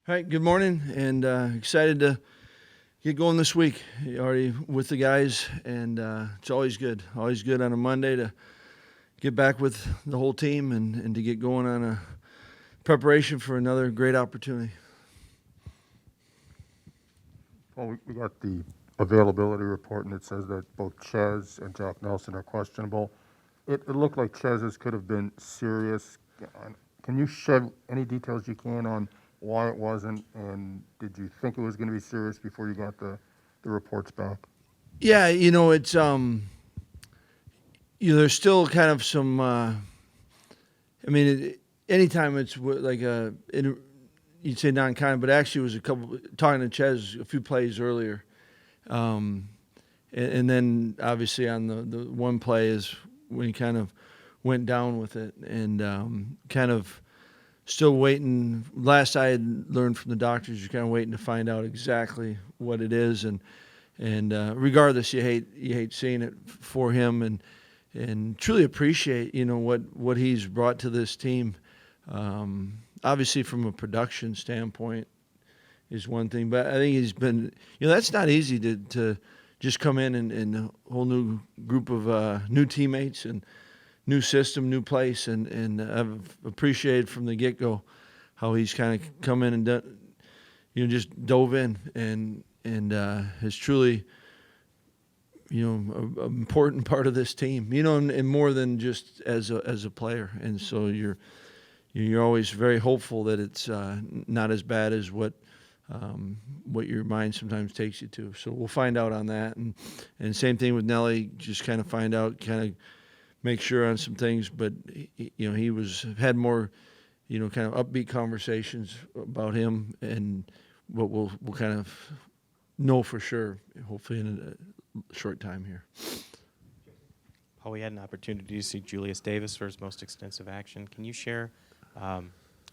All right, good morning, and excited to get going this week. Already with the guys, and it's always good on a Monday to get back with the whole team and to get going on a preparation for another great opportunity. Well, we got the availability report, and it says that both Ches and Jack Nelson are questionable. It looked like Chez's could have been serious. Can you shed any details you can on why it wasn't, and did you think it was going to be serious before you got the reports back? Yeah, it's there's still kind of some. Anytime it's like you'd say non-kind, but actually it was a couple talking to Ches a few plays earlier. And then obviously on the one play is when he kind of went down with it and kind of still waiting. Last I had learned from the doctors, you're kind of waiting to find out exactly what it is. And regardless, you hate seeing it for him and truly appreciate, what he's brought to this team. Obviously from a production standpoint is one thing, but I think he's been, that's not easy to just come in and a whole new group of new teammates and new system, new place, and I've appreciated from the get-go how he's kind of come in and done, just dove in and has truly, an important part of this team, and more than just as a player, and so you're always very hopeful that it's not as bad as what your mind sometimes takes you to. So we'll find out on that, and same thing with Nelly. Just kind of find out, kind of make sure on some things. But he had more, kind of upbeat conversations about him, and what we'll kind of know for sure, hopefully in a short time here. Paul, we had an opportunity to see Julius Davis for his most extensive action. Can you share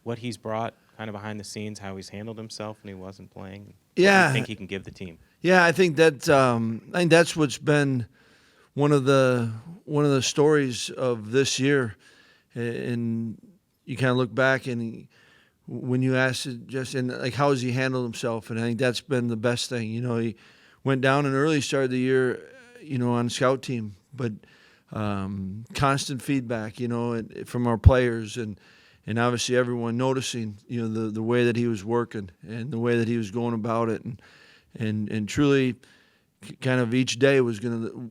what he's brought kind of behind the scenes, how he's handled himself when he wasn't playing? Yeah. What do you think he can give the team? Yeah, I think that's what's been one of the stories of this year. And you kind of look back and when you asked how has he handled himself, and I think that's been the best thing. He went down and early started the year, on scout team, but constant feedback, from our players and obviously everyone noticing, the way that he was working and the way that he was going about it, and truly kind of each day was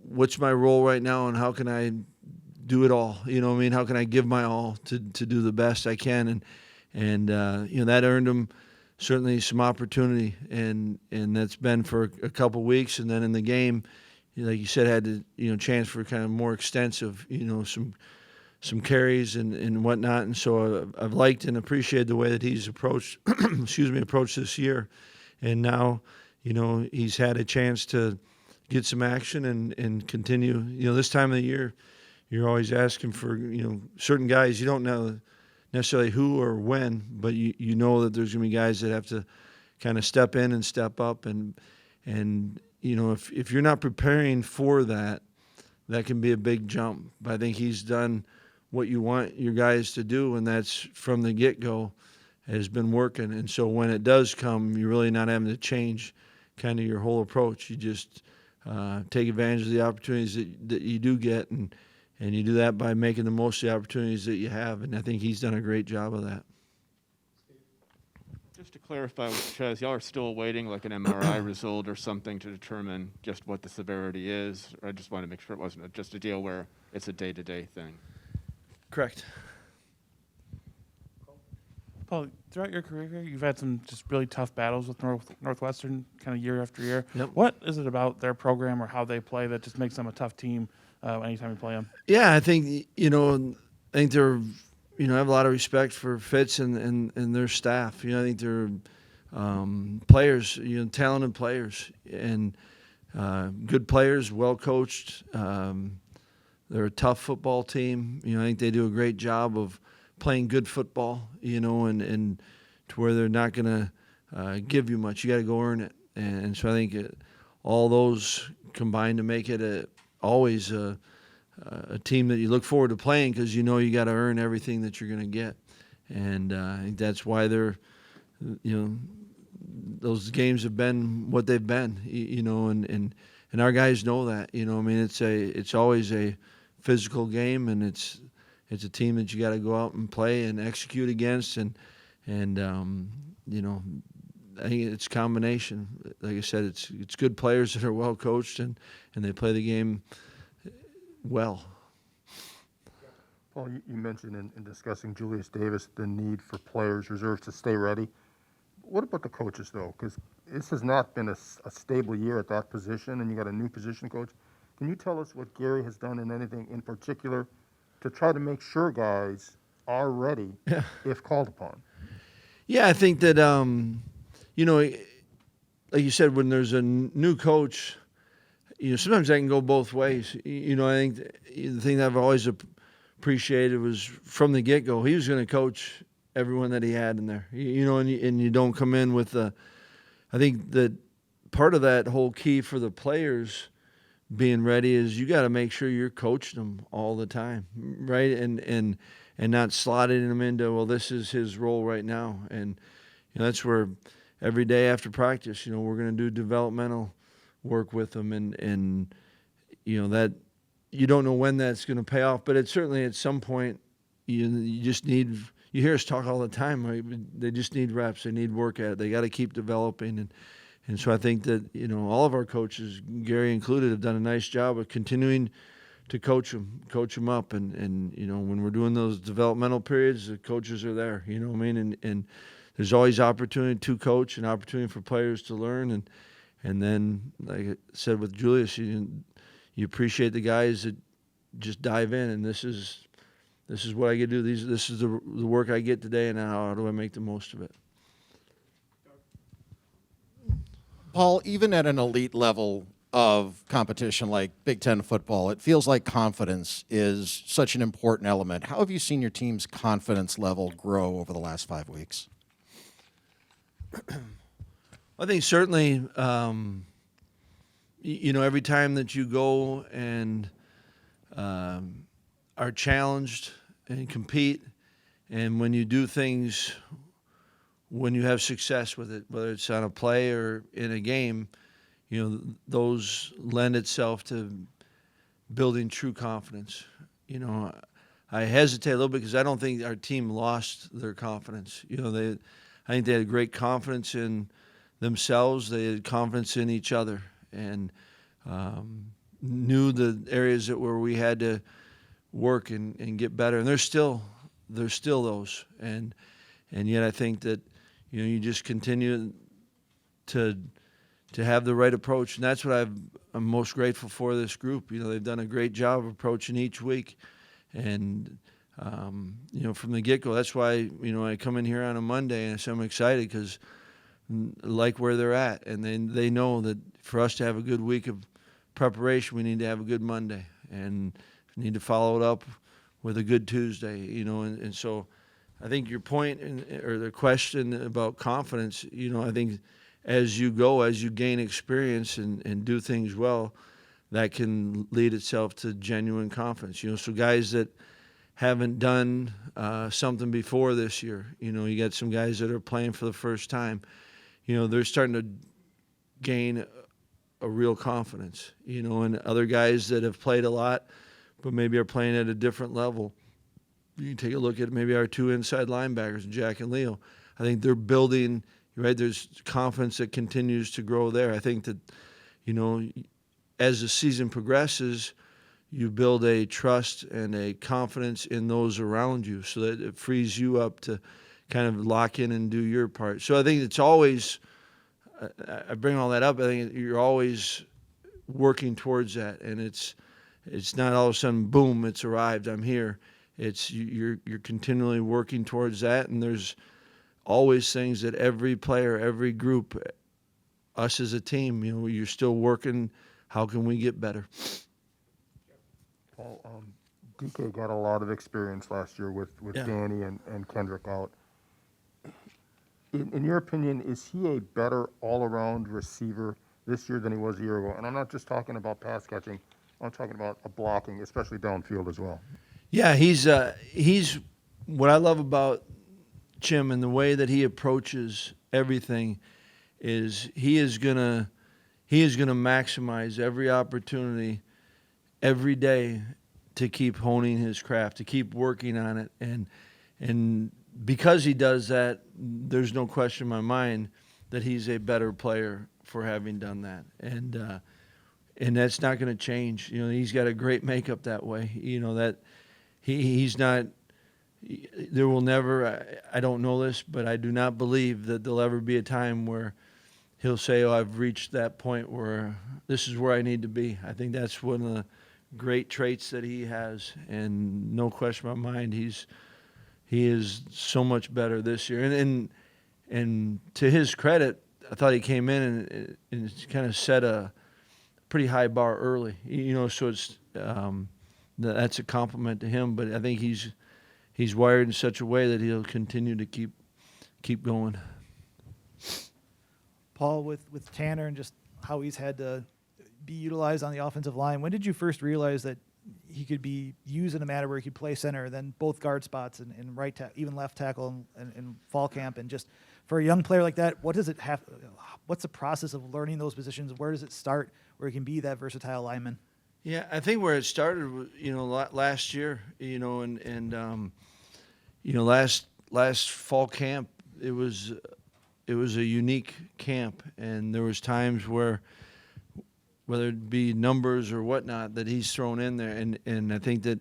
what's my role right now and how can I do it all? How can I give my all to do the best I can? And that earned him certainly some opportunity, and that's been for a couple weeks, and then in the game, like you said, had to chance for kind of more extensive, some carries and whatnot, and so I've liked and appreciated the way that he's approached this year, and now he's had a chance to get some action and continue. This time of the year, you're always asking for certain guys. You don't know necessarily who or when, but you know that there's going to be guys that have to kind of step in and step up, and if you're not preparing for that can be a big jump. But I think he's done what you want your guys to do, and that's from the get-go has been working. And so when it does come, you're really not having to change kind of your whole approach. You just take advantage of the opportunities that you do get, and you do that by making the most of the opportunities that you have, and I think he's done a great job of that. Just to clarify with Ches, y'all are still awaiting like an MRI result or something to determine just what the severity is. I just want to make sure it wasn't just a deal where it's a day-to-day thing. Correct. Paul, throughout your career, you've had some just really tough battles with Northwestern kind of year after year. Yep. What is it about their program or how they play that just makes them a tough team anytime you play them? Yeah, I think, they're, I have a lot of respect for Fitz and their staff. I think they're players, talented players, and good players, well coached. They're a tough football team. I think they do a great job of playing good football, and to where they're not going to give you much. You got to go earn it. And so I think all those combine to make it always a team that you look forward to playing, because you got to earn everything that you're going to get. And I think that's why they're you know, those games have been what they've been, you know, and our guys know that, you know. I mean, it's always a physical game, and it's a team that you got to go out and play and execute against, and you know, I think it's a combination. Like I said, it's good players that are well coached, and they play the game well. Paul, you mentioned in discussing Julius Davis the need for players, reserves to stay ready. What about the coaches, though? Because this has not been a stable year at that position, and you got a new position coach. Can you tell us what Gary has done in anything in particular to try to make sure guys are ready if called upon? Yeah, I think that, you know, like you said, when there's a new coach, you know, sometimes that can go both ways. You know, I think the thing that I've always appreciated was from the get-go, he was going to coach everyone that he had in there. You know, and you don't come in with I think that part of that whole key for the players being ready is you got to make sure you're coaching them all the time, right? And not slotting them into, well, this is his role right now. And you know, that's where every day after practice, you know, we're going to do developmental work with them, and you know, that you don't know when that's going to pay off, but it's certainly at some point you just need. You hear us talk all the time, right? They just need reps. They need work at it. They got to keep developing, and so I think that, you know, all of our coaches, Gary included, have done a nice job of continuing to coach them up, and you know, when we're doing those developmental periods, the coaches are there. You know what I mean? And there's always opportunity to coach and opportunity for players to learn, and then, like I said with Julius, you appreciate the guys that just dive in, and this is what I get to do. This is the work I get today, and how do I make the most of it? Paul, even at an elite level of competition like Big Ten football, it feels like confidence is such an important element. How have you seen your team's confidence level grow over the last 5 weeks? I think certainly, you know, every time that you go and are challenged and compete, and when you do things, when you have success with it, whether it's on a play or in a game, you know, those lend itself to building true confidence. You know, I hesitate a little bit because I don't think our team lost their confidence. You know, I think they had great confidence in themselves. They had confidence in each other, and knew the areas where we had to work and get better. And there's still those, and yet I think that, you know, you just continue to have the right approach, and that's what I'm most grateful for this group. You know, they've done a great job of approaching each week, and you know, from the get-go, that's why, you know, I come in here on a Monday and I say I'm excited because like where they're at, and they know that for us to have a good week of preparation, we need to have a good Monday, and we need to follow it up with a good Tuesday, you know, and so I think your point or the question about confidence, you know, I think as you gain experience and do things well, that can lead itself to genuine confidence. You know, so guys that haven't done something before this year, you know, you got some guys that are playing for the first time, you know, they're starting to gain a real confidence, you know, and other guys that have played a lot but maybe are playing at a different level. You can take a look at maybe our two inside linebackers, Jack and Leo. I think they're building, right? There's confidence that continues to grow there. I think that, you know, as the season progresses, you build a trust and a confidence in those around you so that it frees you up to kind of lock in and do your part. So I think it's always, I bring all that up, I think you're always working towards that, and it's not all of a sudden, boom, it's arrived, I'm here. It's you're continually working towards that, and there's always things that every player, every group, us as a team, you know, you're still working. How can we get better? Paul, DK got a lot of experience last year with Yeah. Danny and Kendrick out. In your opinion, is he a better all-around receiver this year than he was a year ago? And I'm not just talking about pass catching. I'm talking about blocking, especially downfield as well. Yeah, he's what I love about Jim and the way that he approaches everything is he is gonna maximize every opportunity every day to keep honing his craft, to keep working on it, and because he does that, there's no question in my mind that he's a better player for having done that, and that's not going to change. He's got a great makeup that way. That he's not. There will never. I don't know this, but I do not believe that there'll ever be a time where he'll say, "Oh, I've reached that point where this is where I need to be." I think that's one of the great traits that he has, and no question in my mind, he is so much better this year. And to his credit, I thought he came in and kind of set a pretty high bar early. So it's that's a compliment to him. But I think he's wired in such a way that he'll continue to keep going. Paul, with Tanner and just how he's had to be utilized on the offensive line, when did you first realize that he could be used in a manner where he could play center, then both guard spots and right even left tackle and fall camp? And just for a young player like that, what does it have? What's the process of learning those positions? Where does it start where he can be that versatile lineman? Yeah, I think where it started was, last year, and last fall camp, it was a unique camp, and there was times where, whether it be numbers or whatnot, that he's thrown in there, and I think that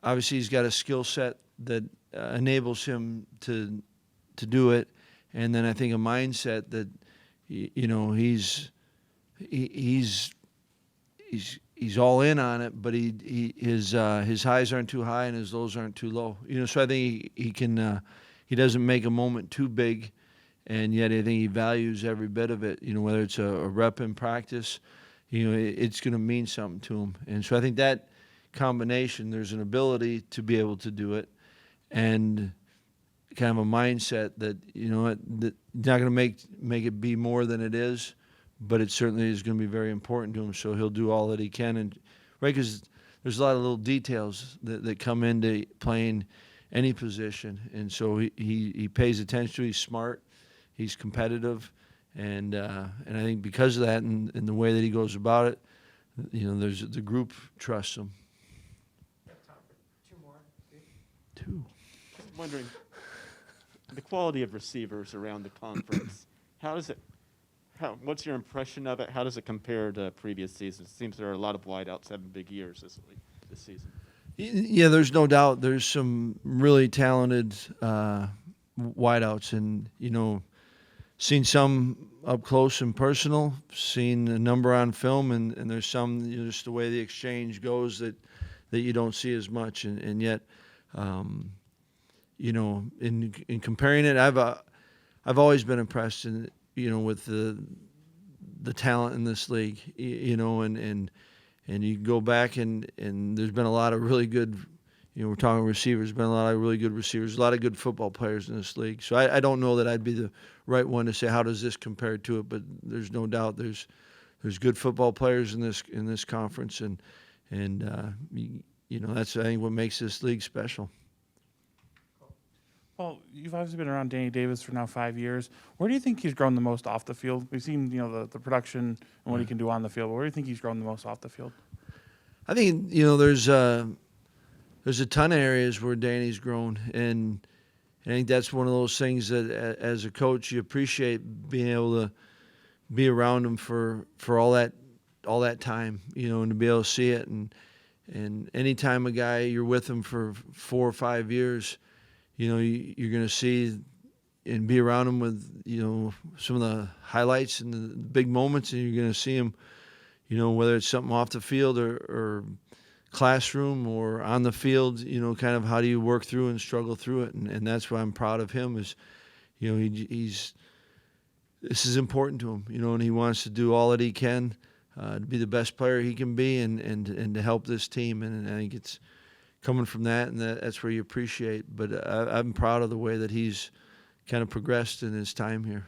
obviously he's got a skill set that enables him to do it, and then I think a mindset that he's all in on it, but his highs aren't too high and his lows aren't too low. So I think he can he doesn't make a moment too big, and yet I think he values every bit of it. Whether it's a rep in practice, it's going to mean something to him. And so I think that combination, there's an ability to be able to do it, and kind of a mindset that that not going to make it be more than it is, but it certainly is going to be very important to him. So he'll do all that he can, and right, because there's a lot of little details that come into playing any position, and so he pays attention to. He's smart, he's competitive, and I think because of that and the way that he goes about it, there's the group trusts him. Two. I'm wondering, the quality of receivers around the conference, what's your impression of it? How does it compare to previous seasons? It seems there are a lot of wideouts having big years this season. Yeah, there's no doubt. There's some really talented wideouts, and seen some up close and personal, seen a number on film, and there's some just the way the exchange goes that you don't see as much, and yet, in comparing it, I've always been impressed with the talent in this league, and you go back and there's been a lot of really good, we're talking receivers, been a lot of really good receivers, a lot of good football players in this league. So I don't know that I'd be the right one to say how does this compare to it, but there's no doubt there's good football players in this conference, and that's I think what makes this league special. Well, you've obviously been around Danny Davis for now 5 years. Where do you think he's grown the most off the field? We've seen, the production and what he can do on the field. But where do you think he's grown the most off the field? I think there's a ton of areas where Danny's grown, and I think that's one of those things that as a coach you appreciate being able to be around him for all that time, and to be able to see it, and anytime a guy you're with him for 4 or 5 years. You're going to see and be around him with, some of the highlights and the big moments, and you're going to see him, whether it's something off the field or classroom or on the field, kind of how do you work through and struggle through it. And that's why I'm proud of him is, this is important to him, and he wants to do all that he can to be the best player he can be and to help this team. And I think it's coming from that, and that's where you appreciate. But I'm proud of the way that he's kind of progressed in his time here.